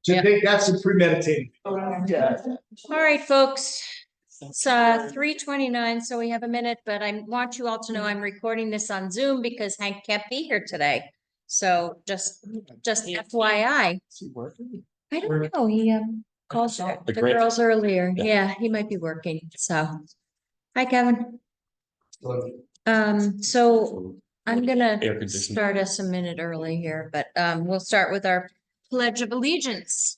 to think that's a premeditated. Yeah. All right, folks. It's 3:29, so we have a minute, but I want you all to know I'm recording this on Zoom because Hank can't be here today. So just FYI. Is he working? I don't know. He called the girls earlier. Yeah, he might be working. So hi, Kevin. So I'm gonna start us a minute early here, but we'll start with our Pledge of Allegiance.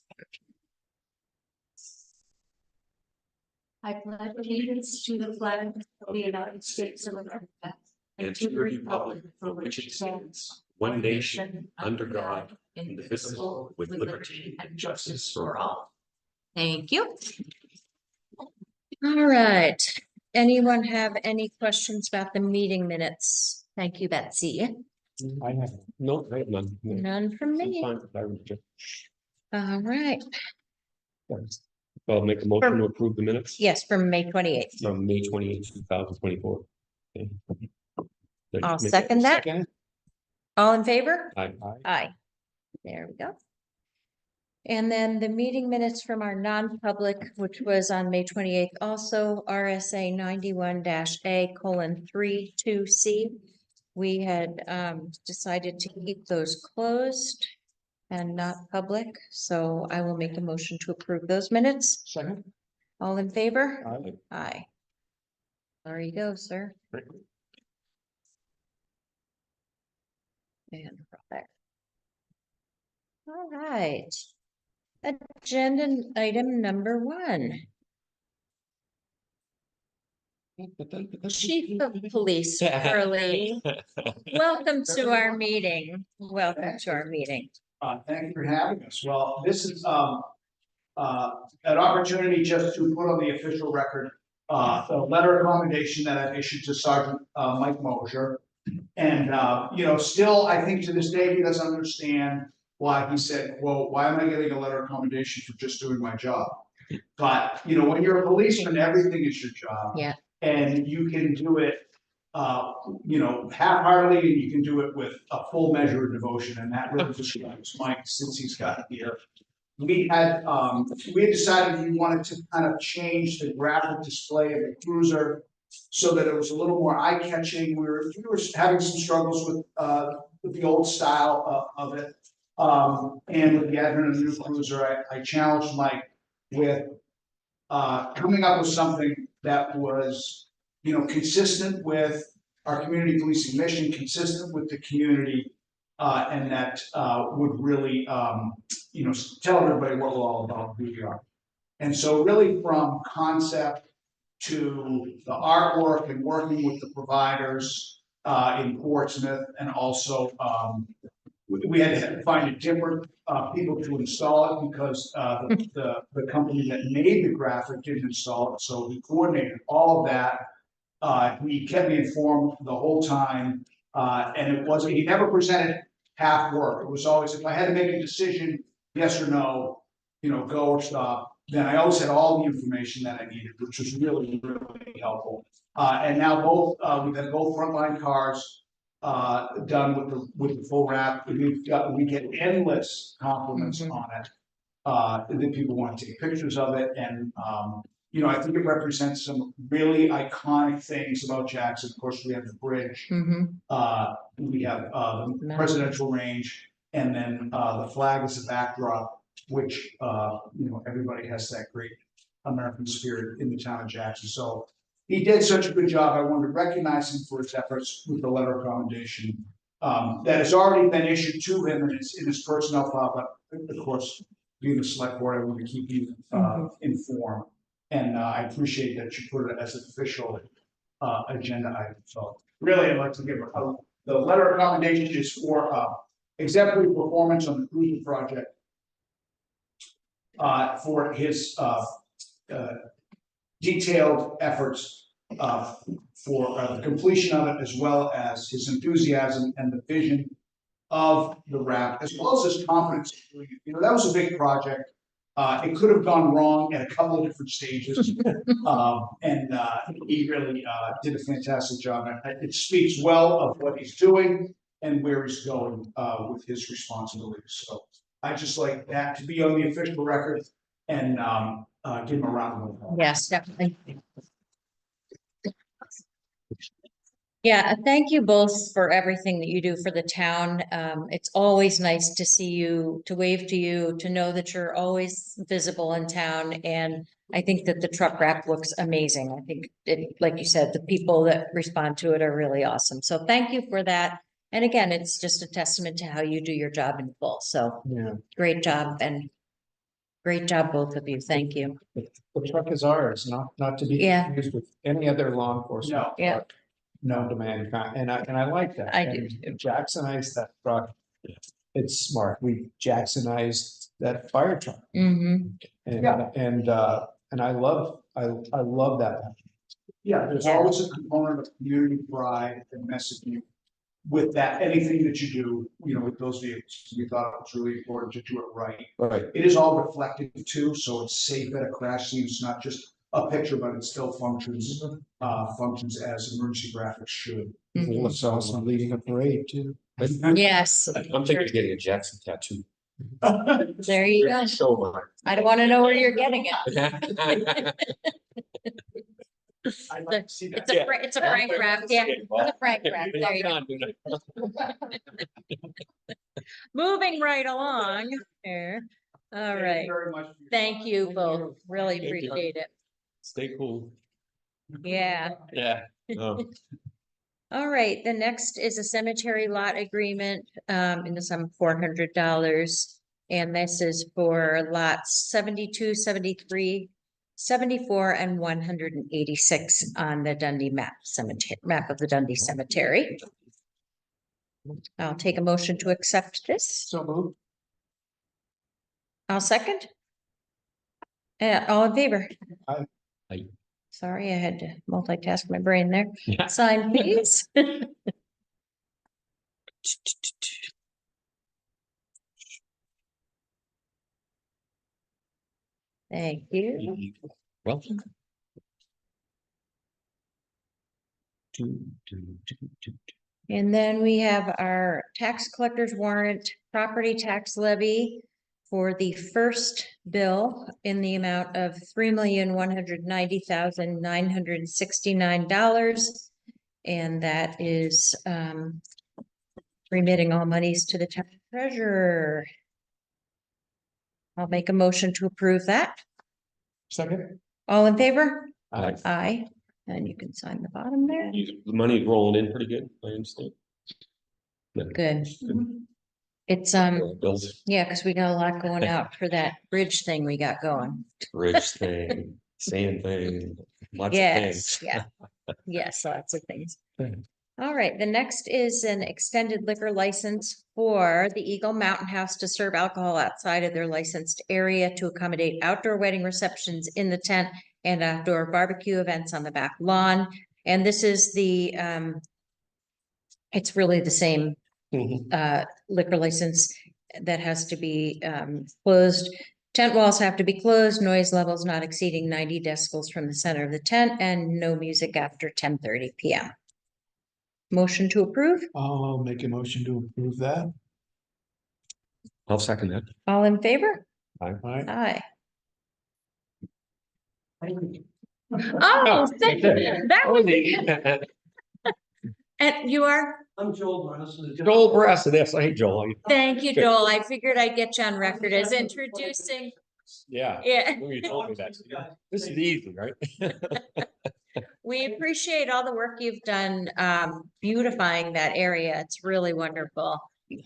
I pledge allegiance to the flag of the United States of America and to the republic for which it stands, one nation, under God, indivisible, with liberty and justice for all. Thank you. All right. Anyone have any questions about the meeting minutes? Thank you, Betsy. I have none. None from me. All right. I'll make a motion to approve the minutes. Yes, from May 28th. From May 28th, 2024. Okay. I'll second that. All in favor? Aye. Aye. There we go. And then the meeting minutes from our non-public, which was on May 28th, also RSA 91-A:32C. We had decided to keep those closed and not public, so I will make a motion to approve those minutes. Second. All in favor? Aye. Aye. There you go, sir. Great. And perfect. All right. Agenda item number 1. Chief of Police, Curly. Welcome to our meeting. Welcome to our meeting. Thank you for having us. Well, this is an opportunity just to put on the official record a letter of commendation that I've issued to Sergeant Mike Mosier. And, still, I think to this day, he doesn't understand why he said, well, why am I getting a letter of commendation for just doing my job? But, when you're a policeman, everything is your job. Yeah. And you can do it, half-heartedly, and you can do it with a full measure of devotion. And that really describes Mike since he's got here. We had decided we wanted to kind of change the graphic display of the cruiser so that it was a little more eye-catching. We were having some struggles with the old style of it. And with the advent of the new cruiser, I challenged Mike with coming up with something that was, consistent with our community policing mission, consistent with the community, and that would really, tell everybody what we're all about, who we are. And so really from concept to the artwork and working with the providers in Portsmouth, and also we had to find a different people to install it because the company that made the graphic didn't install it. So we coordinated all of that. He kept me informed the whole time, and he never presented half work. It was always, if I had to make a decision, yes or no, go or stop, then I always had all the information that I needed, which was really, really helpful. And now we've had both frontline cars done with the full wrap. We get endless compliments on it. That people want to take pictures of it, and I think it represents some really iconic things about Jackson. Of course, we have the bridge, we have the presidential range, and then the flag is a backdrop, which everybody has that great American spirit in the town of Jackson. So he did such a good job. I wanted to recognize him for his efforts with the letter of commendation that has already been issued to him in his personnel file. But of course, being the select board, I want to keep you informed. And I appreciate that you put it as an official agenda item. So really, I'd like to give the letter of commendation is for exemplary performance on the cruiser project, for his detailed efforts for the completion of it, as well as his enthusiasm and the vision of the wrap, as well as his confidence. That was a big project. It could have gone wrong at a couple of different stages, and he really did a fantastic job. It speaks well of what he's doing and where he's going with his responsibilities. So I just like that to be on the official record and, give him a round of applause. Yes, definitely. Yeah, thank you both for everything that you do for the town. It's always nice to see you, to wave to you, to know that you're always visible in town. And I think that the truck wrap looks amazing. I think it, like you said, the people that respond to it are really awesome. So thank you for that. And again, it's just a testament to how you do your job in full. So Yeah, great job and great job, both of you. Thank you. the truck is ours, not to be Yeah. confused with any other law enforcement. No. Yeah. truck. No demand, and I like that. I do And Jacksonized that truck. It's smart. We Jacksonized that fire truck Mm-hmm. and, Yeah. and I love that. Yeah, there's Yeah. always a component of community pride and messaging with that, anything that you do, you know, with those vehicles. We thought it was really important to do it right. Right. It is all reflective too, so it's safe at a crash scene. It's not just a picture, but it still functions, functions as emergency graphics should. It looks awesome leading a parade too. Yes, I'm thinking of getting a Jackson tattoo. there you go. Show I don't want to know where you're getting it. mine. I'd like to see that. It's a Frank wrap, yeah, it's a Frank wrap, there you go. Moving right along here. All Thank you right, very much for your thank time. you both, really Thank you. appreciate it. Stay cool. Yeah, Yeah. Oh, all right, the next is a cemetery lot agreement, in the sum of $400. And this is for lots 72, 73, 74, and 186 on the Dundee map of the Dundee Cemetery. I'll take a motion to accept this. So moved. I'll second. All in favor? Aye. Aye. Sorry, I had to multitask my brain there. Yeah. Sign, please. Thank you. welcome. And then we have our tax collector's warrant, property tax levy for the first bill in the amount of $3,190,969. And that is remitting all monies to the town treasurer. I'll make a motion to approve that. Second. All in favor? Aye. Aye. And you can sign the bottom there. The money's rolling in pretty good, I understand. Good. It's, Bills, yeah, because we got a lot going out for that bridge thing we got going. bridge thing, sand thing, lots of Yes, things. yeah. Yes, lots of things. Thanks. All right, the next is an extended liquor license for the Eagle Mountain House to serve alcohol outside of their licensed area to accommodate outdoor wedding receptions in the tent and outdoor barbecue events on the back lawn. And this is the, it's really the same Mhm. liquor license that has to be closed. Tent walls have to be closed, noise levels not exceeding 90 decibels from the center of the tent, and no music after 10:30 PM. Motion to approve, I'll make a motion to approve that. I'll second that. all in favor? All right. Aye. Oh, thank you. That was, and you are? I'm Joel Bronson. Joel Brasson, yes, I hate Joel. Thank you, Joel. I figured I'd get you on record as introducing, Yeah. yeah. Well, you told me that. This is easy, right? We appreciate all the work you've done, beautifying that area. It's really wonderful.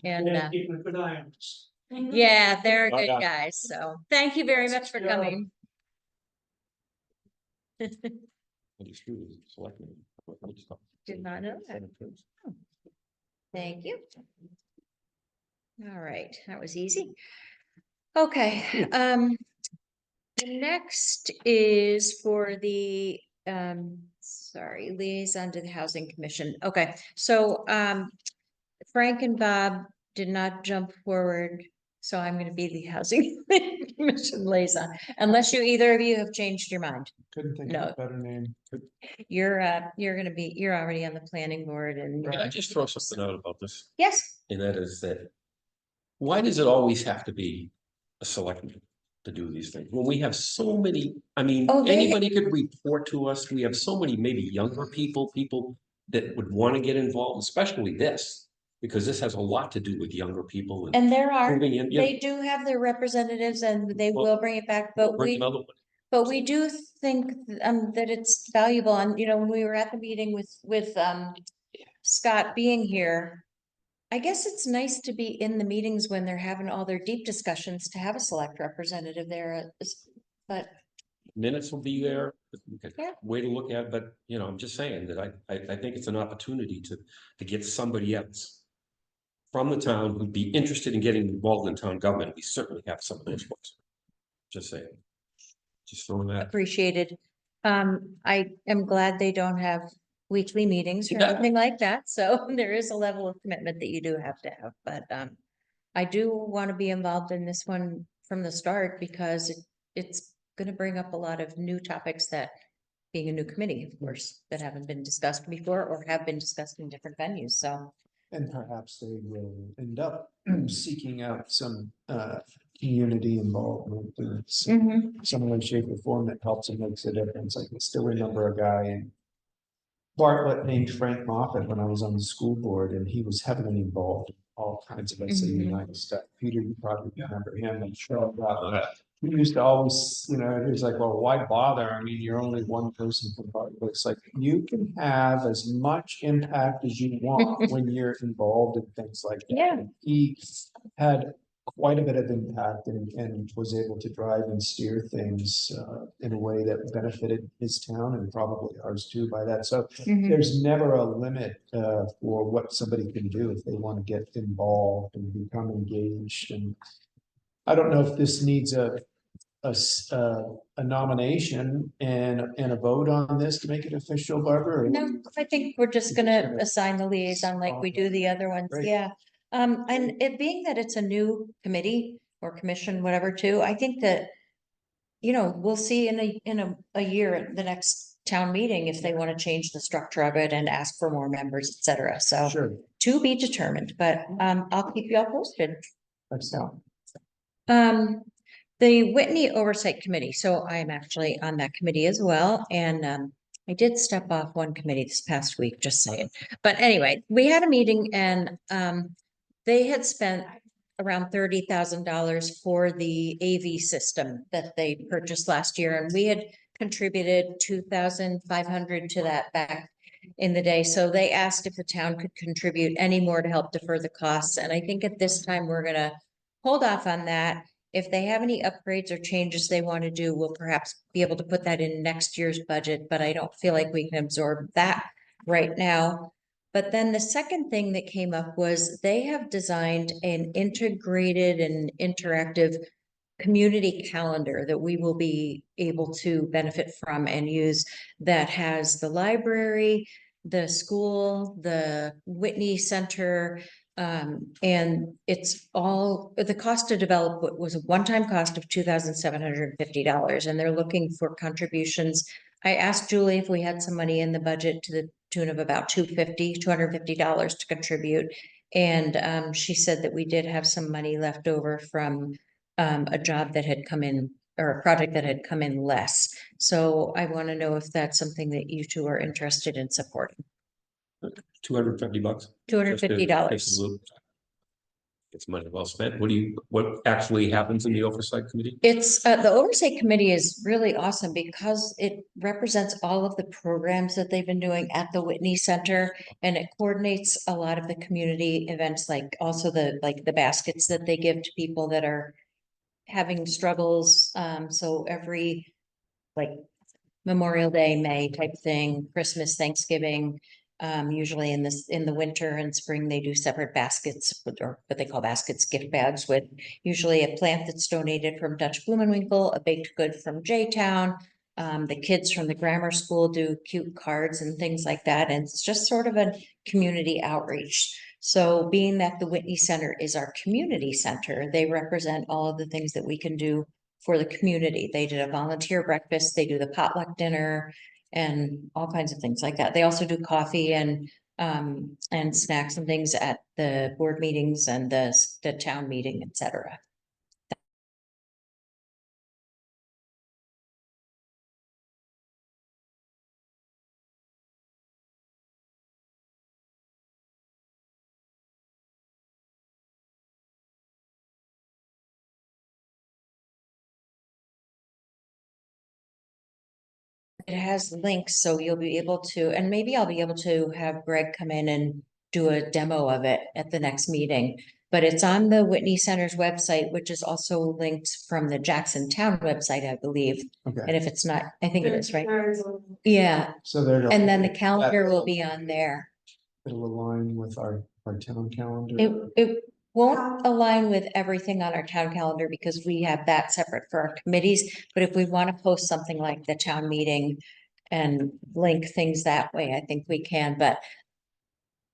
And, Yeah, keeping a good eye on this. yeah, they're Oh, good yeah. guys. So thank you very much for coming. Did not know that. Thank you. All right, that was easy. Okay, the next is for the, sorry, liaison to the Housing Commission. Okay, so, Frank and Bob did not jump forward, so I'm gonna be the Housing Commission liaison, unless either of you have changed your mind. Couldn't think No. of a better name. You're gonna be, you're already on the planning board and, Can I just throw something out about this? yes, And that is that why does it always have to be a selectman to do these things? When we have so many, I mean, Oh, anybody could report to us. We have so many, maybe younger people that would want to get involved, especially this, because this has a lot to do with younger people and And there are, moving in, you know, they do have their representatives and they Well, will bring it back, but bring we, another one. but we do think, that it's valuable. And, when we were at the meeting with Scott being here, I guess it's nice to be in the meetings when they're having all their deep discussions to have a select representative there. But Minutes will be there. Okay, Yeah. way to look at, but you know, I'm just saying that I think it's an opportunity to get somebody else from the town who'd be interested in getting involved in town government. We certainly have some of those folks. Just saying. Just throwing that. appreciated. I am glad they don't have weekly meetings or Yeah. anything like that. So there is a level of commitment that you do have to have, but I do want to be involved in this one from the start because it's going to bring up a lot of new topics that being a new committee, of course, that haven't been discussed before or have been discussed in different venues. So And perhaps they will end up seeking out some community involvement in some way, shape or form that helps and makes a difference. I can still remember a guy in Bartlett named Frank Moffett when I was on the school board, and he was heavily involved in all kinds of SAU stuff. Peter, you probably remember him, I'm sure. He used to always, he was like, well, why bother? I mean, you're only one person from Bartlett. It's like, you can have as much impact as you want when you're involved in things like that. Yeah. And he had quite a bit of impact and was able to drive and steer things in a way that benefited his town and probably ours too by that. So there's never a limit for what somebody can do if they want to get involved and become engaged. And I don't know if this needs a nomination and a vote on this to make it official, Barbara? Or- No, I think we're just gonna assign the liaison like we do the other ones, Great. yeah. And it being that it's a new committee or commission, whatever, too, I think that, we'll see in a year at the next town meeting if they want to change the structure of it and ask for more members, et cetera. So Sure. to be determined, but I'll keep you all posted. Excellent. The Whitney Oversight Committee, so I am actually on that committee as well, and I did step off one committee this past week, just saying. But anyway, we had a meeting and they had spent around $30,000 for the AV system that they purchased last year, and we had contributed 2,500 to that back in the day. So they asked if the town could contribute any more to help defer the costs, and I think at this time we're gonna hold off on that. If they have any upgrades or changes they want to do, we'll perhaps be able to put that in next year's budget, but I don't feel like we can absorb that right now. But then the second thing that came up was they have designed an integrated and interactive community calendar that we will be able to benefit from and use that has the library, the school, the Whitney Center, and it's all, the cost to develop was a one-time cost of $2,750, and they're looking for contributions. I asked Julie if we had some money in the budget to the tune of about $250 to contribute. And she said that we did have some money left over from a job that had come in or a project that had come in less. So I want to know if that's something that you two are interested in supporting. $250. $250. It's money well spent. What actually happens in the oversight committee? It's the oversight committee is really awesome because it represents all of the programs that they've been doing at the Whitney Center, and it coordinates a lot of the community events, like also the baskets that they give to people that are having struggles. So every like Memorial Day, May type thing, Christmas, Thanksgiving. Usually in the winter and spring, they do separate baskets or what they call baskets, gift bags with usually a plant that's donated from Dutch Blumenwinkle, a baked good from J-Town. The kids from the grammar school do cute cards and things like that. And it's just sort of a community outreach. So being that the Whitney Center is our community center, they represent all of the things that we can do for the community. They did a volunteer breakfast, they do the potluck dinner and all kinds of things like that. They also do coffee and and snacks and things at the board meetings and the town meeting, et cetera. It has links, so you'll be able to, and maybe I'll be able to have Greg come in and do a demo of it at the next meeting. But it's on the Whitney Center's website, which is also linked from the Jackson Town website, I believe. And Okay, if it's not, I think it is, right? Yeah, so there. and then the calendar will be on there. It'll align with our town calendar. It won't align with everything on our town calendar because we have that separate for our committees. But if we want to post something like the town meeting and link things that way, I think we can. But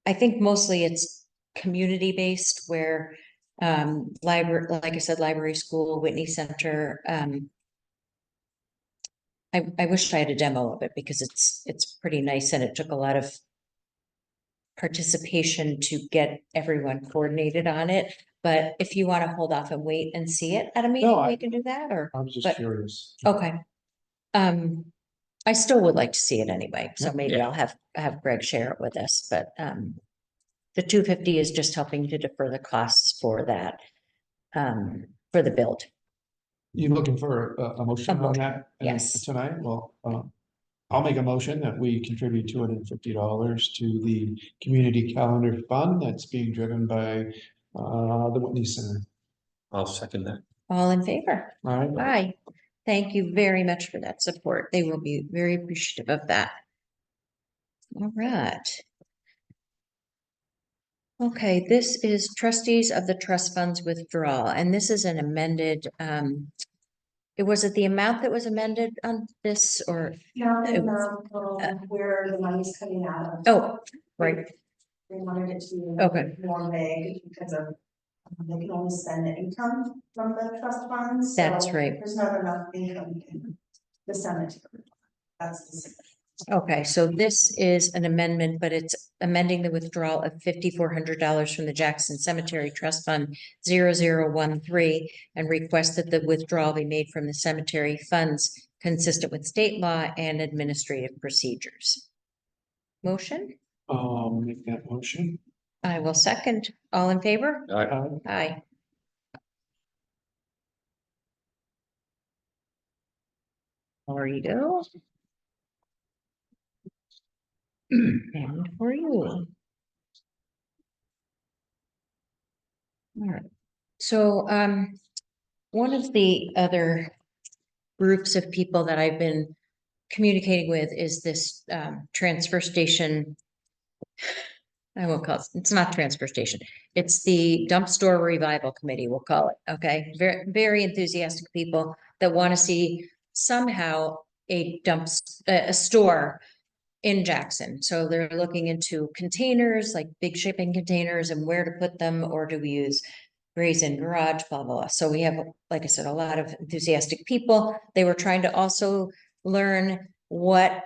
I think mostly it's community based where library, like I said, library, school, Whitney Center. I wish I had a demo of it because it's pretty nice and it took a lot of participation to get everyone coordinated on it. But if you want to hold off and wait and see it at a meeting, I- we can do that, or, I was just but- curious. okay. I still would like to see it anyway, so Yep. maybe I'll have Greg share it with us, but, the 250 is just helping to defer the costs for that, for the build. You looking for a motion on that? yes. Tonight, well, I'll make a motion that we contribute $250 to the community calendar fund that's being driven by the Whitney Center. I'll second that. All in favor? All right, Aye. Thank you very much for that support. They will be very appreciative of that. All right. Okay, this is trustees of the trust funds withdrawal, and this is an amended, was it the amount that was amended on this or, Not the It- amount where the money's coming out of. oh, right, They wanted it to be Okay. more vague because of, they can only spend the income from the trust funds. That's so right. There's not enough income in the cemetery. That's the. okay, so this is an amendment, but it's amending the withdrawal of $5,400 from the Jackson Cemetery Trust Fund 0013 and request that the withdrawal be made from the cemetery funds consistent with state law and administrative procedures. Motion? I'll make that motion. I will second. All in favor? Aye. There you go. And for you. All right. So, one of the other groups of people that I've been communicating with is this, transfer station. I won't call it, it's not transfer station. It's the dump store revival committee, we'll call it. Okay, very, very enthusiastic people that want to see somehow a a store in Jackson. So they're looking into containers, like big shipping containers and where to put them, or do we use Grayson Garage, blah, blah, blah. So we have, like I said, a lot of enthusiastic people. They were trying to also learn what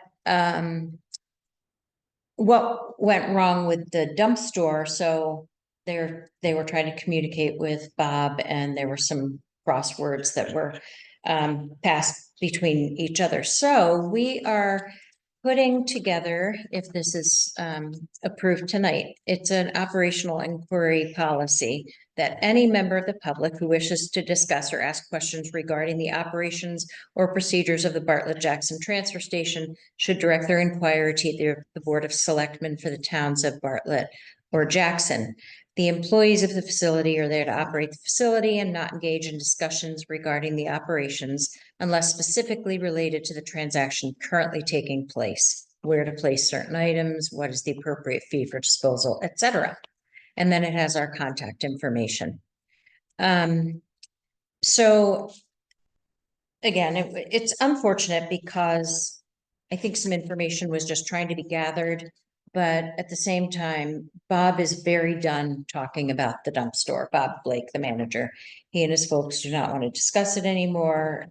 went wrong with the dump store. So they were trying to communicate with Bob, and there were some crosswords that were passed between each other. So we are putting together, if this is approved tonight, it's an operational inquiry policy that any member of the public who wishes to discuss or ask questions regarding the operations or procedures of the Bartlett Jackson Transfer Station should direct their inquiry to the Board of Selectmen for the towns of Bartlett or Jackson. The employees of the facility are there to operate the facility and not engage in discussions regarding the operations unless specifically related to the transaction currently taking place, where to place certain items, what is the appropriate fee for disposal, etc. And then it has our contact information. So again, it's unfortunate because I think some information was just trying to be gathered, but at the same time, Bob is very done talking about the dump store. Bob Blake, the manager. He and his folks do not want to discuss it anymore.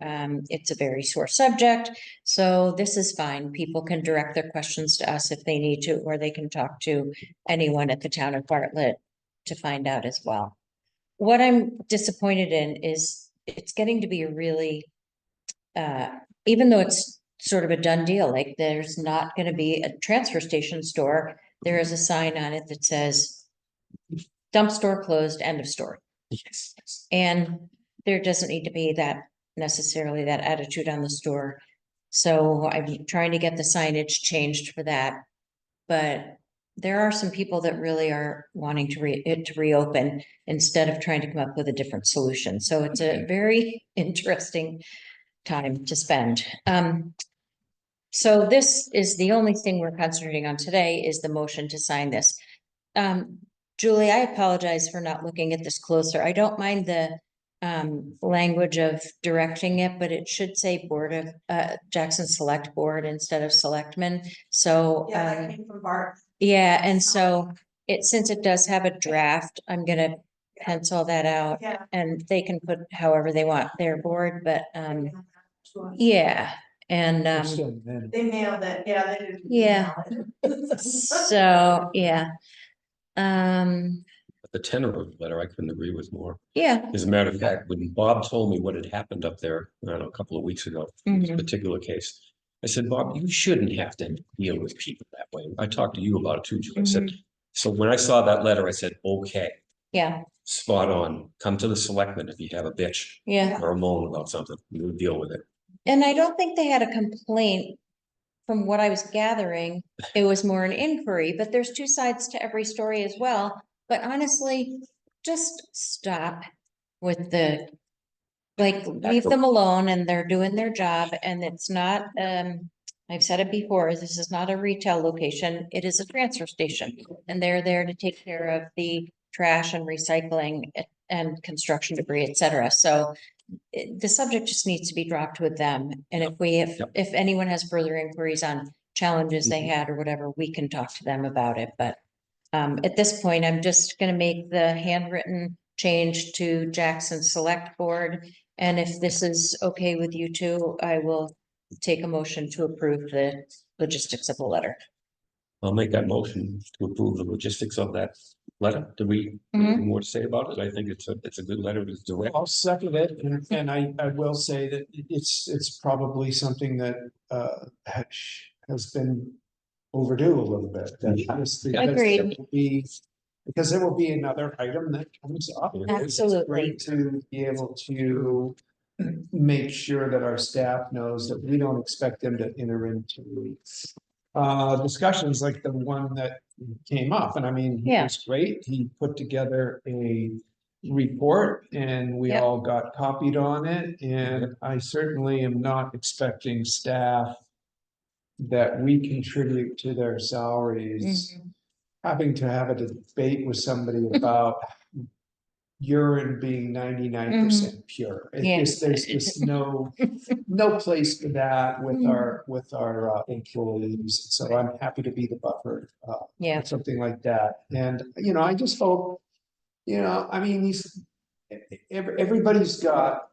It's a very sore subject. So this is fine. People can direct their questions to us if they need to, or they can talk to anyone at the town of Bartlett to find out as well. What I'm disappointed in is it's getting to be a really, even though it's sort of a done deal, like there's not gonna be a transfer station store. There is a sign on it that says dump store closed, end of story. Yes. And there doesn't need to be that necessarily that attitude on the store. So I'm trying to get the signage changed for that. But there are some people that really are wanting to it to reopen instead of trying to come up with a different solution. So it's a very interesting time to spend. So this is the only thing we're concentrating on today is the motion to sign this. Julie, I apologize for not looking at this closer. I don't mind the language of directing it, but it should say Board of Jackson Select Board instead of Selectmen. So Yeah, that came from Bart. yeah, and so since it does have a draft, I'm gonna pencil that out Yeah. and they can put however they want their board, but yeah, and We're still men. They mailed it, yeah, they did. Yeah. so yeah. But the tenor of the letter, I couldn't agree with more. Yeah. As a matter of fact, when Bob told me what had happened up there, I don't know, a couple of weeks ago, this Mhm. particular case, I said, Bob, you shouldn't have to deal with people that way. I talked to you about it too, Joe. I said, so when I saw that letter, I said, okay, Yeah, spot on. Come to the selectmen if you have a bitch yeah. or a moan about something. We'll deal with it. And I don't think they had a complaint. From what I was gathering, it was more an inquiry, but there's two sides to every story as well. But honestly, just stop with leave them alone and they're doing their job and it's not, I've said it before, this is not a retail location. It is a transfer station and they're there to take care of the trash and recycling and construction debris, et cetera. So the subject just needs to be dropped with them. And if anyone has further inquiries on challenges they had or whatever, we can talk to them about it. But at this point, I'm just gonna make the handwritten change to Jackson Select Board. And if this is okay with you two, I will take a motion to approve the logistics of the letter. I'll make that motion to approve the logistics of that letter. Do we have anything more to say about it? I think it's a good letter to direct. I'll second it, and I will say that it's probably something that has been overdue a little bit. Because Agreed. because there will be another item that comes up. It's great to be able to make sure that our staff knows that we don't expect them to enter into discussions like the one that came up. And I mean, he Yeah. was great. He put together a report and we Yep. all got copied on it. And I certainly am not expecting staff that we contribute to their salaries, having to have a debate with somebody about urine being 99% pure. Yeah. There's just no place for that with our employees. So I'm happy to be the buffer. Yeah. Something like that. And, I just hope, I mean, everybody's got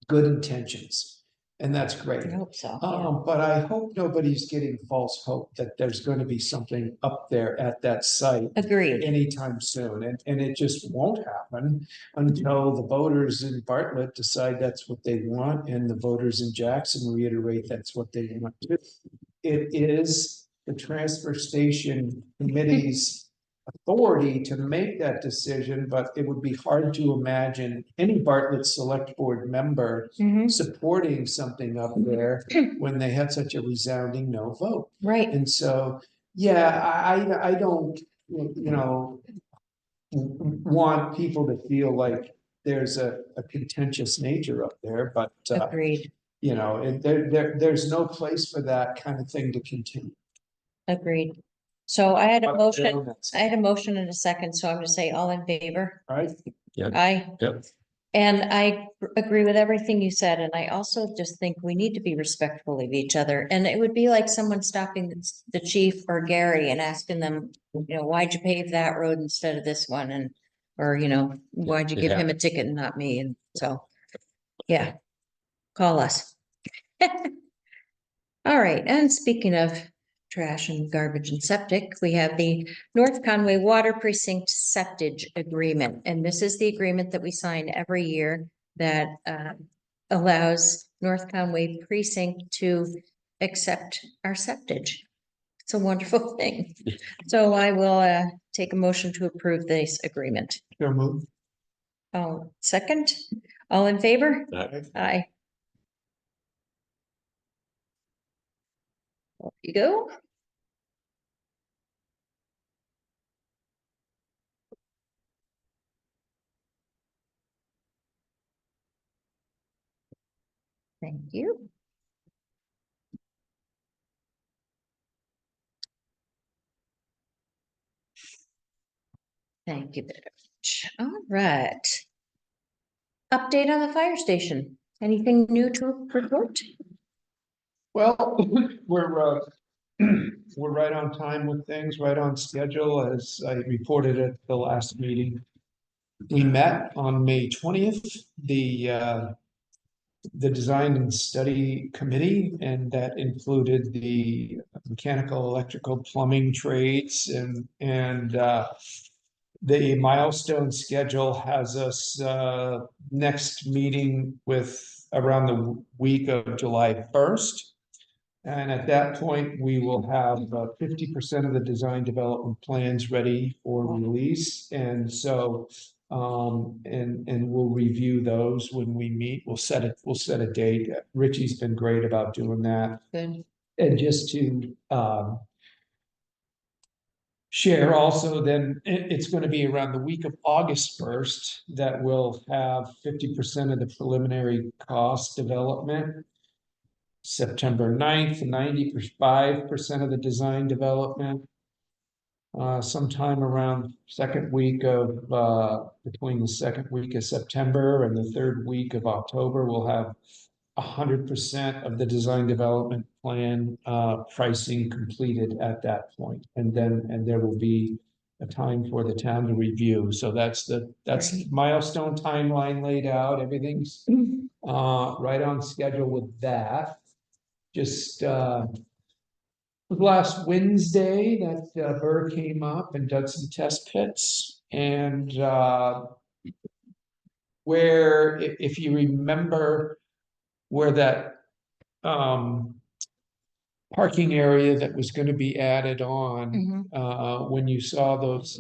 good intentions. And that's great. I hope so. Yeah. But I hope nobody's getting false hope that there's going to be something up there at that site Agreed. anytime soon. And it just won't happen until the voters in Bartlett decide that's what they want and the voters in Jackson reiterate that's what they want to. It is the transfer station committee's authority to make that decision, but it would be hard to imagine any Bartlett Select Board member supporting something up there when they had such a resounding no vote. Right. And so, yeah, I don't, want people to feel like there's a contentious nature up there, but Agreed. there's no place for that kind of thing to continue. Agreed. So I had a But motion, that's- I had a motion and a second, so I'm gonna say all in favor. Right? Aye. Yep. And I agree with everything you said, and I also just think we need to be respectful of each other. And it would be like someone stopping the chief or Gary and asking them, why'd you pave that road instead of this one? And, or, why'd you it give him a happens. ticket and not me? And so, yeah, call us. All right, and speaking of trash and garbage and septic, we have the North Conway Water Precinct Septage Agreement. And this is the agreement that we sign every year that allows North Conway Precinct to accept our septage. It's a wonderful thing. So I will take a motion to approve this agreement. So moved. Oh, second, all in favor? Uh, Aye. Off you go. Thank you. Thank you very much. All right. Update on the fire station. Anything new to report? Well, we're we're right on time with things, right on schedule, as I reported at the last meeting. We met on May 20th, the design and study committee, and that included the mechanical, electrical, plumbing trades, and the milestone schedule has us next meeting with around the week of July 1st. And at that point, we will have 50% of the design development plans ready for release. And so, and we'll review those when we meet. We'll set a date. Richie's been great about doing that. Good. And just to share also, then it's going to be around the week of August 1st that we'll have 50% of the preliminary cost development. September 9th, 95% of the design development. Sometime around second week of, between the second week of September and the third week of October, we'll have 100% of the design development plan pricing completed at that point. And there will be a time for the town to review. So that's Great. milestone timeline laid out. Everything's right on schedule with that. Just last Wednesday that Burr came up and dug some test pits, and where if you remember where that parking area that was going to be added on, when you saw those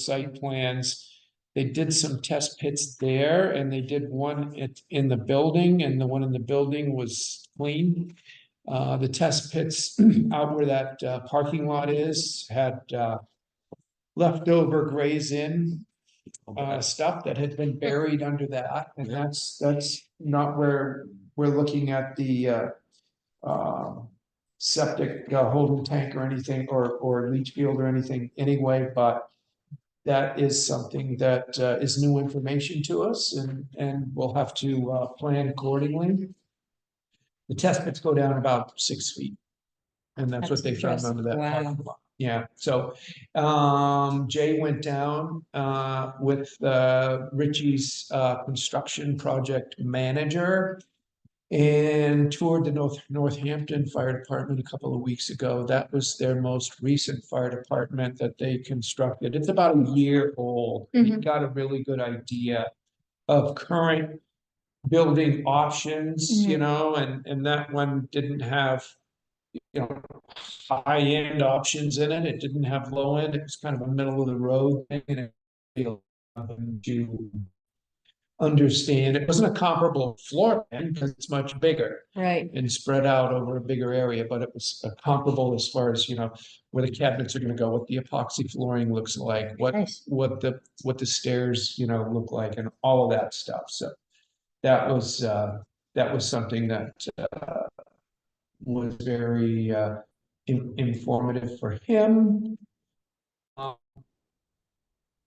site plans, they did some test pits there, and they did one in the building, and the one in the building was clean. The test pits out where that parking lot is had leftover Grays Inn stuff that had been buried under that, and that's not where we're looking at the septic holding tank or anything, or leach field or anything anyway, but that is something that is new information to us, and we'll have to plan accordingly. The test pits go down about 6 feet. And that's what That's they found impressive. under that Wow. parking lot. Yeah, so Jay went down with Richie's construction project manager and toured the Northampton Fire Department a couple of weeks ago. That was their most recent fire department that they constructed. It's about a year old. He got a really good idea of current building options, and that one didn't have high-end options in it. It didn't have low end. It was kind of a middle of the road thing, and it to understand. It wasn't a comparable floor plan because it's much bigger Right. and spread out over a bigger area, but it was comparable as far as where the cabinets are going to go, what the epoxy flooring looks like, Nice. what the stairs look like, and all of that stuff. So that was something that was very informative for him.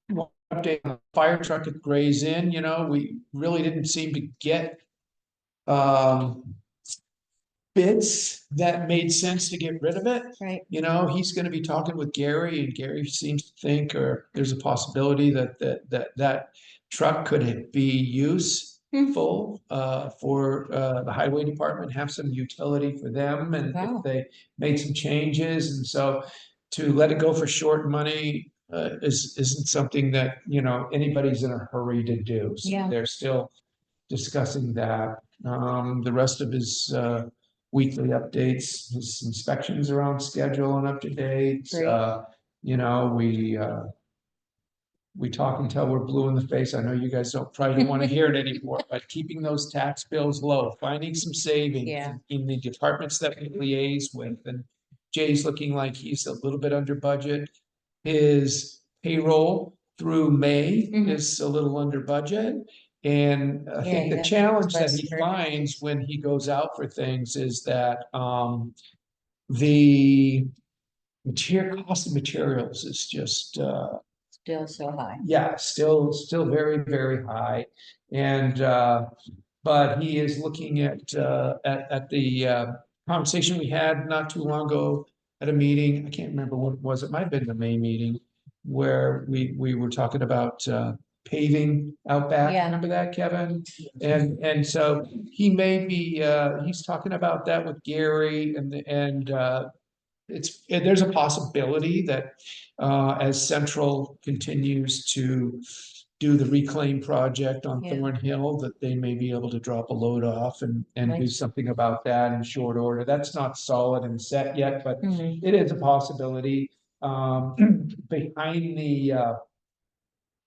One update on the fire truck at Gray's Inn, you know, we really didn't seem to get bids that made sense to get rid of it. Right. You know, he's gonna be talking with Gary, and Gary seems to think, or there's a possibility that truck could be useful for the highway department, have some utility for them, and Wow. if they made some changes, and so to let it go for short money isn't something that, you know, anybody's in a hurry to do. So Yeah. they're still discussing that. The rest of his weekly updates, his inspections are on schedule and up to date. Great. You know, we talk until we're blue in the face. I know you guys probably don't want to hear it anymore, but keeping those tax bills low, finding some savings Yeah. in the departments that we liaise with. And Jay's looking like he's a little bit under budget. His payroll through May Mhm. is a little under budget. And I Yeah, think the yeah. challenge that he Less finds when he goes out for things is that the cost of materials is just Still so high. yeah, still very, very high. And but he is looking at the conversation we had not too long ago at a meeting. I can't remember what it was. It might have been the May meeting where we were talking about paving out back. Yeah. Remember that, Kevin? And so he may be he's talking about that with Gary, and there's a possibility that as Central continues to do the reclaim project on Yeah. Thornhill, that they may be able to drop a load off and do Nice. something about that in short order. That's not solid and set yet, but Mhm. it is a possibility. Behind the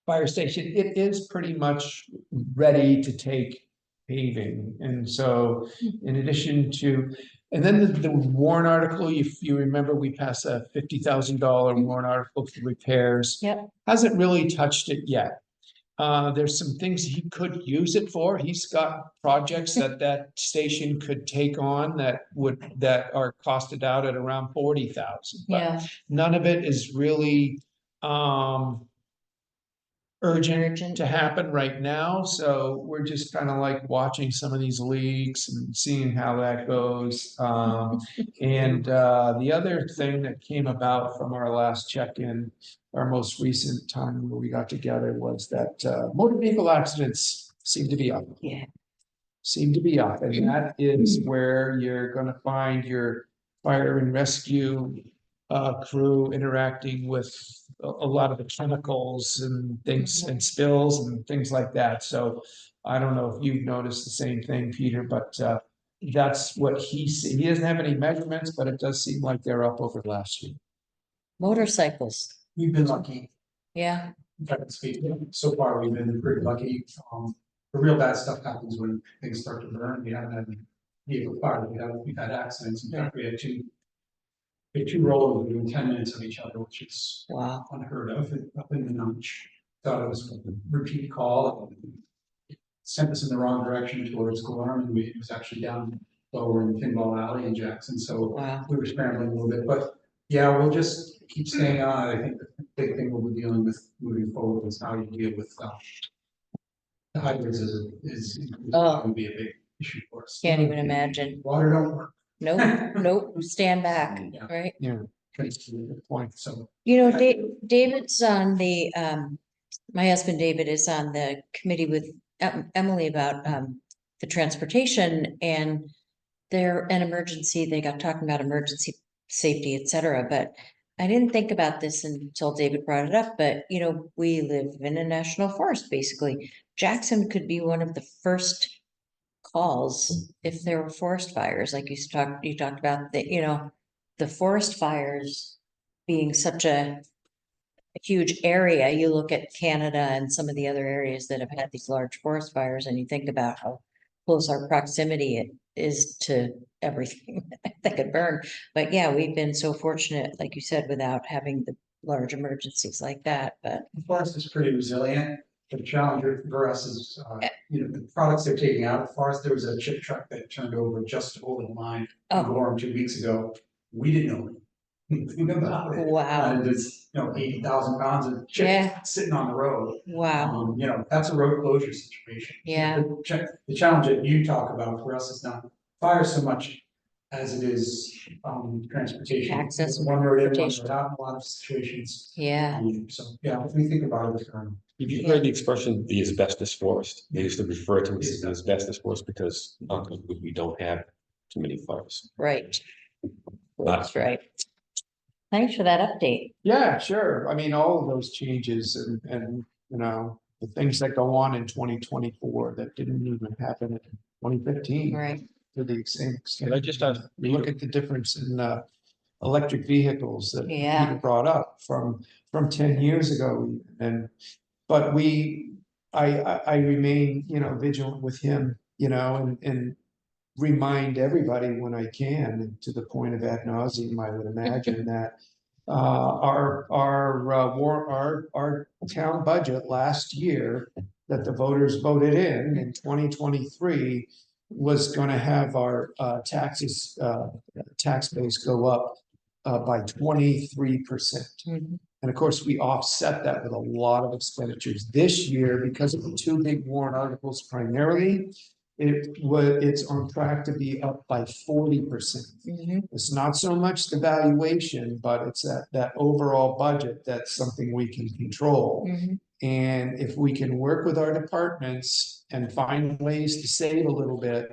fire station, it is pretty much ready to take paving. And so in addition to, and then the warrant article, if you remember, we passed a $50,000 warrant article for repairs. Yep. Hasn't really touched it yet. There's some things he could use it for. He's got projects that station could take on that are costed out at around 40,000. But Yeah. none of it is really urgent Urgent. to happen right now, so we're just kind of like watching some of these leaks and seeing how that goes. And the other thing that came about from our last check-in, our most recent time where we got together, was that motor vehicle accidents seem to be up. Yeah. Seem to be up, and that is where you're gonna find your fire and rescue crew interacting with a lot of the chemicals and things and spills and things like that. So I don't know if you've noticed the same thing, Peter, but that's what he sees. He doesn't have any measurements, but it does seem like they're up over last year. Motorcycles. We've been lucky. Yeah. So far, we've been pretty lucky. The real bad stuff happens when things start to burn. We haven't had any vehicle fire. We've had accidents. In fact, we had two rollovers within 10 minutes of each other, which is Wow. unheard of up in the notch. Thought it was a repeat call. Sent us in the wrong direction towards Gorham, and it was actually down lower in Pinball Alley in Jackson. So Wow. we were scrambling a little bit, but yeah, we'll just keep staying on it. I think the big thing we'll be dealing with moving forward is how you deal with the hybrids is going to be a big issue for us. Can't even imagine. Water don't work. Nope, nope, stand back, Yeah. right? Yeah. That's a good point. So You know, David's on the, my husband David is on the committee with Emily about, the transportation, and they're an emergency, they got talking about emergency safety, et cetera, but I didn't think about this until David brought it up, but you know, we live in a national forest, basically. Jackson could be one of the first calls if there were forest fires, like you talked about the, you know, the forest fires being such a huge area. You look at Canada and some of the other areas that have had these large forest fires, and you think about how close our proximity it is to everything that could burn. But yeah, we've been so fortunate, like you said, without having the large emergencies like that, but the forest is pretty resilient. The challenge for us is, the products they're taking out of the forest. There was a chip truck that turned over just over the line in oh, Gorham 2 weeks ago. We didn't know Think about it. Wow. There's, 80,000 pounds of Yeah. chips sitting on the road. Wow, That's a road closure situation. Yeah. The challenge that you talk about for us is not fire so much as it is, transportation. Access One road in, one transportation. road out, in a lot of situations. yeah, So, yeah, if we think about it, You've heard the expression, the asbestos forest. They used to refer to it as the asbestos forest because we don't have too many fires. right. That's right. Thanks for that update. Yeah, sure. I mean, all of those changes and, the things that go on in 2024 that didn't even happen in 2015. Right. To the same extent. Can I just ask, You look at the difference in, electric vehicles that Yeah. Peter brought up from 10 years ago. But I remain, vigilant with him, and remind everybody when I can, to the point of ad nauseum, I would imagine that our town budget last year that the voters voted in 2023 was gonna have our taxes, tax base go up by 23%. Mhm. And of course, we offset that with a lot of expenditures this year because of the two big warrant articles primarily. It's on track to be up by 40%. Mhm. It's not so much the valuation, but it's that overall budget, that's something we can control. Mhm. And if we can work with our departments and find ways to save a little bit,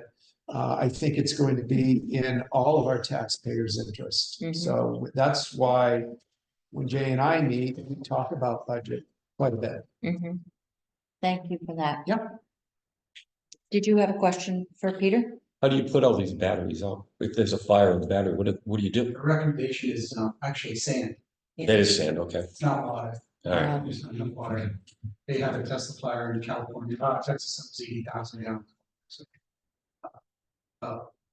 I think it's going to be in all of our taxpayers' interest. Mhm. So that's why when Jay and I meet, we talk about budget quite a bit. Mhm. Thank you for that. Yep. Did you have a question for Peter? How do you put all these batteries out? If there's a fire in the battery, what do you do? the recommendation is, actually sand, That is sand, okay. it's not water. All right. There's not enough water. They have a Tesla fire in California, Texas, it was 80,000 gallons. So,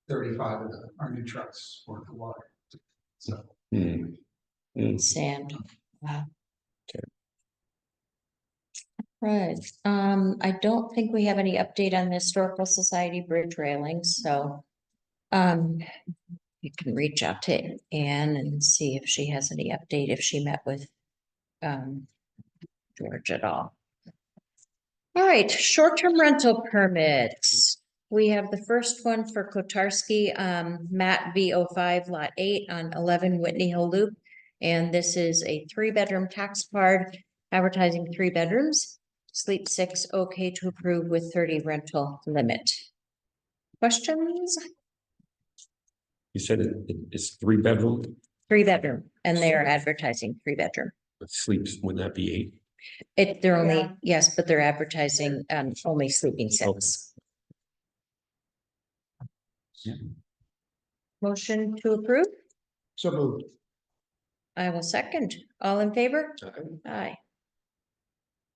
35 of our new trucks worth of water. So. Hmm. Sand. Wow. Okay. Right, I don't think we have any update on the Historical Society bridge railings, so. You can reach out to Anne and see if she has any update, if she met with, George at all. All right, short-term rental permits. We have the first one for Kotarski, Matt V05 Lot 8 on 11 Whitney Hill Loop. And this is a 3-bedroom tax card advertising 3 bedrooms, sleep 6, okay to approve with 30 rental limit. Questions? You said it's 3 bedroom, 3-bedroom, and they are advertising 3-bedroom. but sleeps, wouldn't that be 8? They're only, Yeah. yes, but they're advertising, only sleeping 6. Yeah. Motion to approve? So moved. I will second. All in favor? Okay. Aye.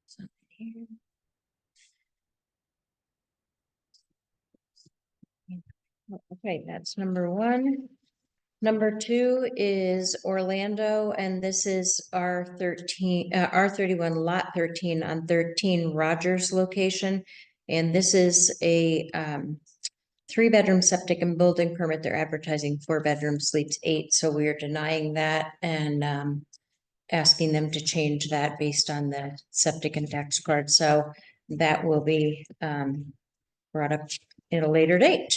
Something here. Okay, that's number 1. Number 2 is Orlando, and this is R31 Lot 13 on 13 Rogers location. And this is a 3-bedroom septic and building permit. They're advertising 4 bedrooms, sleeps 8. So we are denying that and asking them to change that based on the septic and tax card. So that will be brought up at a later date.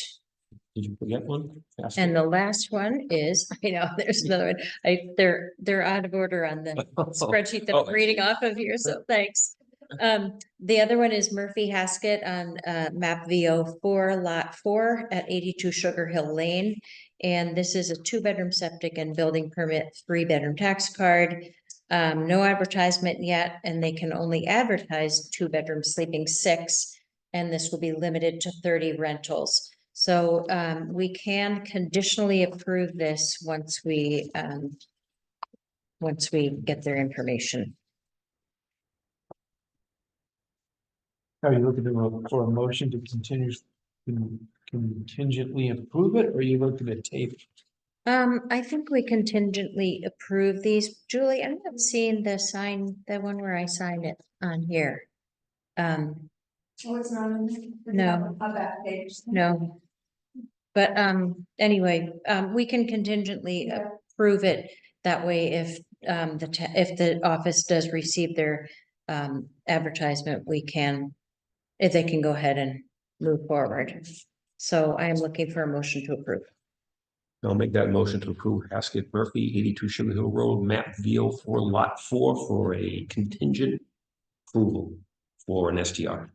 Did you forget one? Ask And it. the last one is, I know, there's another one. They're out of order on the spreadsheet that Oh, I'm reading off of here, so thanks. The other one is Murphy Haskett on map VO4 lot 4 at 82 Sugar Hill Lane. And this is a 2-bedroom septic and building permit, 3-bedroom tax card. No advertisement yet, and they can only advertise 2-bedroom sleeping 6. And this will be limited to 30 rentals. So we can conditionally approve this once we get their information. Are you looking for a motion to contingently approve it, or are you looking at tape? I think we contingently approve these. Julie, I'm not seeing the one where I signed it on here. Oh, it's not in there? No. On that page. No. But anyway, we can contingently Yeah. approve it. That way, if if the office does receive their advertisement, if they can go ahead and move forward. So I am looking for a motion to approve. I'll make that motion to approve Haskett Murphy, 82 Sugar Hill Road, map VO4 lot 4 for a contingent approval for an STR.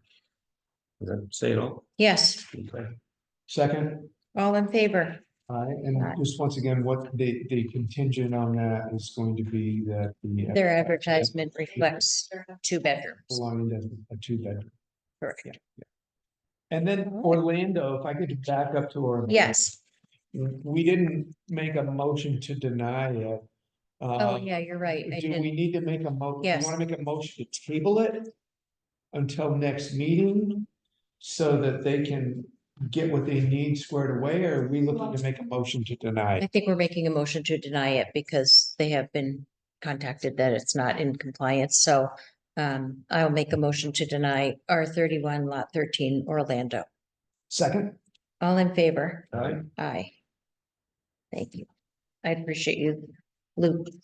Does that say it all? Yes, Okay. Second, all in favor? and just once again, what the contingent on that is going to be that the. Their advertisement reflects 2 bedrooms. Aligned as a two-bedroom. Correct. And then Orlando, if I could back up to Orlando. Yes. We didn't make a motion to deny it. Oh, yeah, you're right. I Do we didn't. need to make a mo, do you Yes. wanna make a motion to table it? Until next meeting, so that they can get what they need squared away, or are we looking to make a motion to deny I it? think we're making a motion to deny it because they have been contacted that it's not in compliance. So I'll make a motion to deny R31 lot 13 Orlando. Second? All in favor? Aye. Aye. Thank you. I appreciate you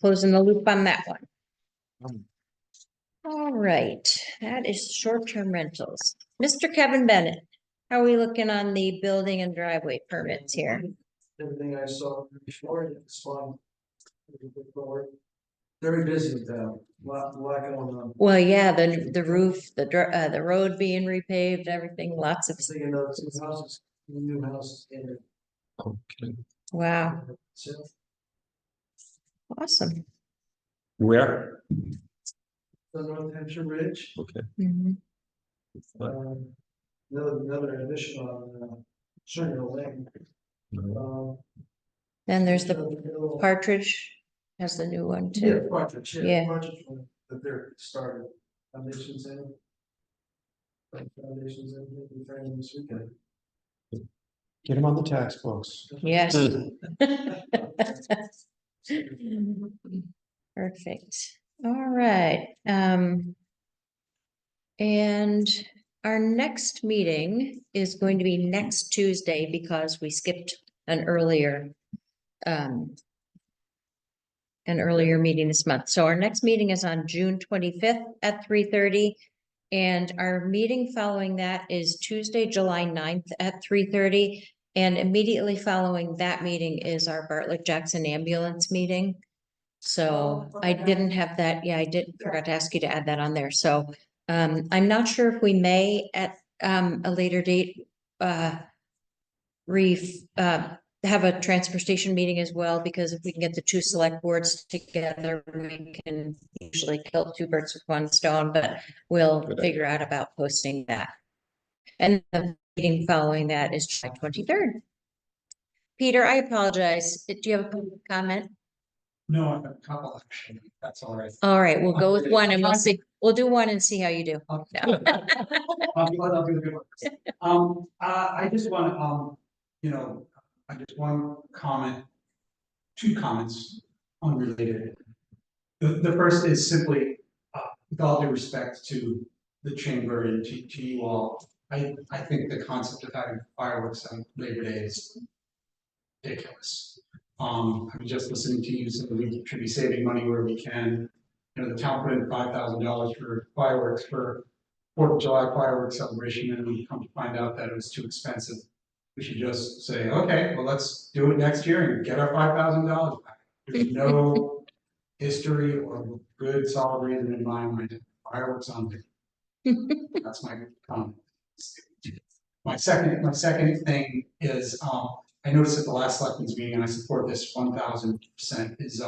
closing the loop on that one. All right, that is short-term rentals. Mr. Kevin Bennett, how are we looking on the building and driveway permits here? Everything I saw before, it's fun. Looking forward. Very busy with that, lot going on. Well, yeah, the roof, the road being repaved, everything, lots of, Thinking of 2 houses, new houses in Okay. wow, it. So, awesome. Where? the North Hampshire Ridge, Okay. Mhm. another addition on, Sugar Lane. Then there's the Partridge has the new one Yeah, too. Partridge, Yeah. Partridge, that they're started, foundations in. Foundations in, we'll be training this weekend. Get them on the tax books. Yes. Perfect. All right. And our next meeting is going to be next Tuesday because we skipped an earlier meeting this month. So our next meeting is on June 25th at 3:30. And our meeting following that is Tuesday, July 9th at 3:30. And immediately following that meeting is our Bartlett Jackson ambulance meeting. So I didn't have that. Yeah, I forgot to ask you to add that on there. So I'm not sure if we may at a later date have a transfer station meeting as well, because if we can get the 2 select boards together, we can usually kill 2 birds with 1 stone, but we'll Good idea. figure out about posting that. And the meeting following that is July 23rd. Peter, I apologize. Do you have a comment? No, I have a couple actually, that's all right. All right, we'll go with 1 and we'll see. We'll do 1 and see how you do. I'll do the good ones. I just want, I just want to comment, 2 comments unrelated. The first is simply, with all due respect to the chamber and to you all, I think the concept of having fireworks on Labor Day is ridiculous. I'm just listening to you, so we should be saving money where we can. The town put in $5,000 for fireworks for 4th of July fireworks celebration, and we come to find out that it was too expensive. We should just say, okay, well, let's do it next year and get our $5,000 back. There's no history or good solid reason in my mind, fireworks on there. That's my comment. My second thing is, I noticed at the last selectmen's meeting, and I support this 1000%, is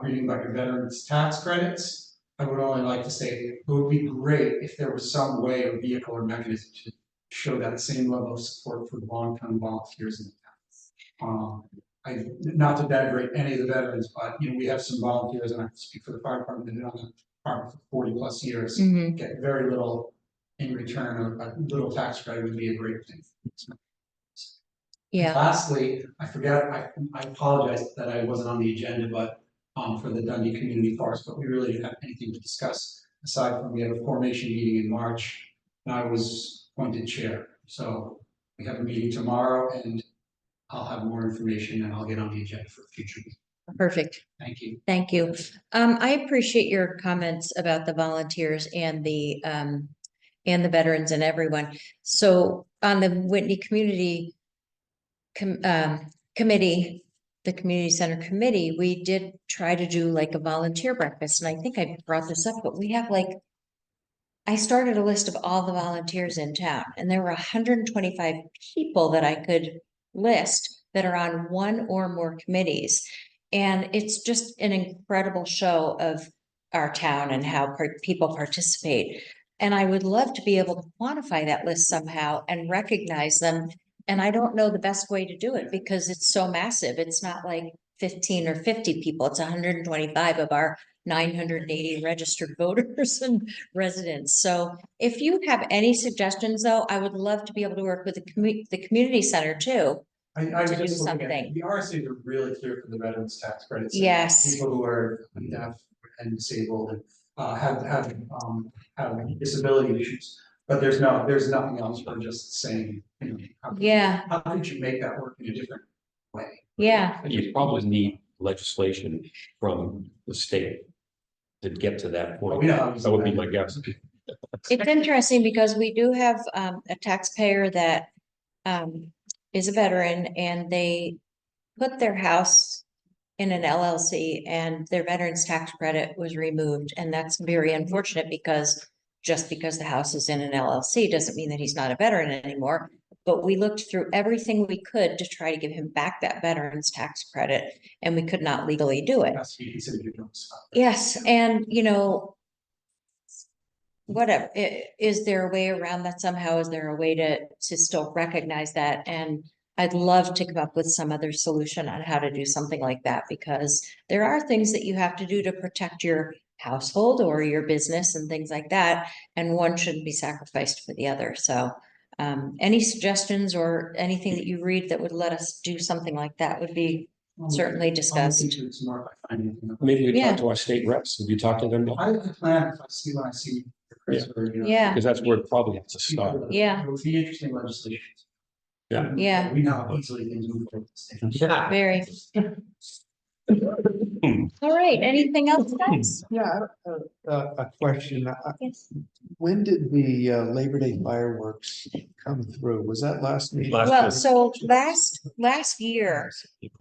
reading about your veterans tax credits. I would only like to say, it would be great if there was some way or vehicle or mechanism to show that same level of support for long-term volunteers in the town. Not to denigrate any of the veterans, but we have some volunteers, and I speak for the fire department, that have been on the department for 40+ years, Mhm. get very little in return, or a little tax credit would be a great thing. Yeah, Lastly, I forgot, I apologize that I wasn't on the agenda, but for the Dundee Community Forest, but we really didn't have anything to discuss aside from we have a formation meeting in March, and I was appointed chair. So we have a meeting tomorrow, and I'll have more information and I'll get on the agenda for future. Perfect. Thank you. Thank you. I appreciate your comments about the volunteers and the veterans and everyone. So on the Whitney Community Committee, the Community Center Committee, we did try to do like a volunteer breakfast, and I think I brought this up, but we have like, I started a list of all the volunteers in town, and there were 125 people that I could list that are on one or more committees. And it's just an incredible show of our town and how people participate. And I would love to be able to quantify that list somehow and recognize them. And I don't know the best way to do it because it's so massive. It's not like 15 or 50 people. It's 125 of our 980 registered voters and residents. So if you have any suggestions, though, I would love to be able to work with the community center too. I to was do just looking at, something. the RSA's are really clear for the veterans tax credits. and Yes. People who are deaf and disabled and have disability issues, but there's nothing else for just saying, you know, Yeah, how could you make that work in a different way? yeah. You probably need legislation from the state to get to that But point. we know how easy That would be that my is. guess. It's interesting because we do have a taxpayer that is a veteran and they put their house in an LLC and their veterans tax credit was removed. And that's very unfortunate because just because the house is in an LLC doesn't mean that he's not a veteran anymore. But we looked through everything we could to try to give him back that veterans tax credit, and we could not legally do it. Has to be considered your own stuff. Yes, and you know, whatever, is there a way around that somehow? Is there a way to still recognize that? And I'd love to come up with some other solution on how to do something like that, because there are things that you have to do to protect your household or your business and things like that, and one shouldn't be sacrificed for the other. So any suggestions or anything that you read that would let us do something like that would be certainly I'll look discussed. into it some more if I find anything. Maybe we Yeah. talk to our state reps. Have you talked to them? I plan if I see when I see Chris or, you know. Yeah. Because that's where it probably has to start. Yeah. It would be interesting legislation. Yeah. Yeah. We know how easily things move forward. Very. All right, anything else, guys? Yeah, a question. Yes. When did the Labor Day fireworks come through? Was that last meeting? Last Well, year. so last year,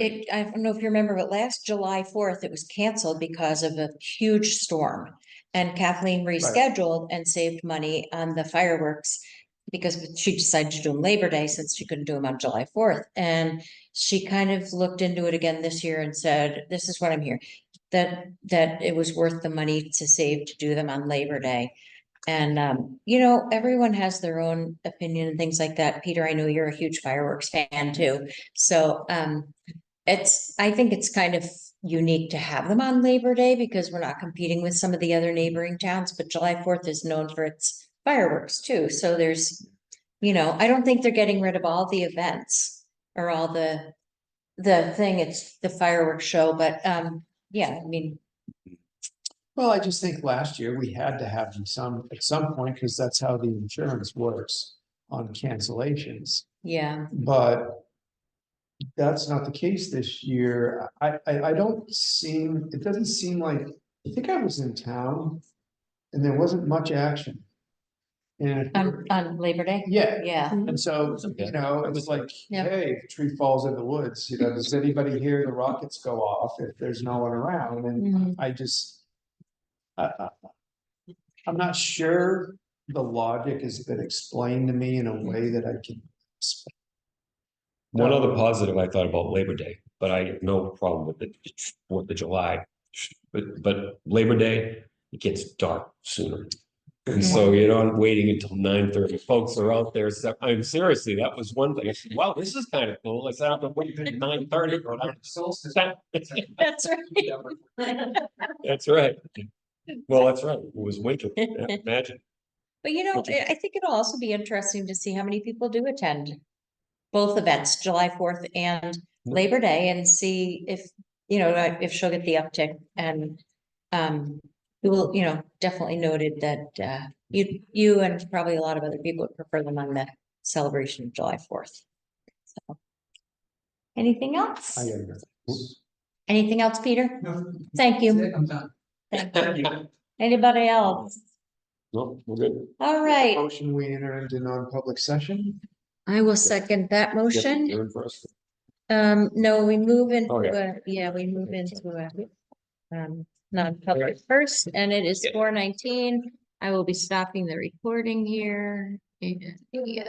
I don't know if you remember, but last July 4th, it was canceled because of a huge storm. And Kathleen rescheduled and saved money on the fireworks because she decided to do them Labor Day since she couldn't do them on July 4th. And she kind of looked into it again this year and said, this is what I'm hearing, that it was worth the money to save to do them on Labor Day. And, you know, everyone has their own opinion and things like that. Peter, I know you're a huge fireworks fan too. So, I think it's kind of unique to have them on Labor Day because we're not competing with some of the other neighboring towns, but July 4th is known for its fireworks too. So there's, you know, I don't think they're getting rid of all the events or all the thing, it's the fireworks show, but, yeah, I mean, Well, I just think last year we had to have them at some point, because that's how the insurance works on cancellations. yeah. But that's not the case this year. I don't it doesn't seem like, I think I was in town and there wasn't much action. And, On Labor Day? yeah, Yeah. and so, you know, it was like, Yeah. hey, if a tree falls in the woods, you know, does anybody hear the rockets go off if there's no one around? And Mhm. I just, I'm not sure the logic has been explained to me in a way that I can. One other positive I thought about Labor Day, but I have no problem with the Fourth of July. But Labor Day, it gets dark sooner. And so you're not waiting until 9:30. Folks are out there. So, I mean, seriously, that was one thing. I said, wow, this is kind of cool. I said, I'm gonna wait until 9:30. Go down to Solstice. That's right. That's right. Well, that's right. It was winter. Yeah, imagine. But you know, I think it'll also be interesting to see how many people do attend both events, July 4th and Labor Day, and see if, you know, if she'll get the uptick. And we will, you know, definitely noted that you and probably a lot of other people would prefer them on the celebration of July 4th. So, anything else? I agree. Anything else, Peter? No, Thank that's you. it, I'm done. Thank you. Anybody else? No, we're good. All right, Motion, we enter into non-public session. I will second that motion. You're in first. No, we move into, Oh, yeah. we move into non-public first, and it is 4:19. I will be stopping the recording here. And, yeah.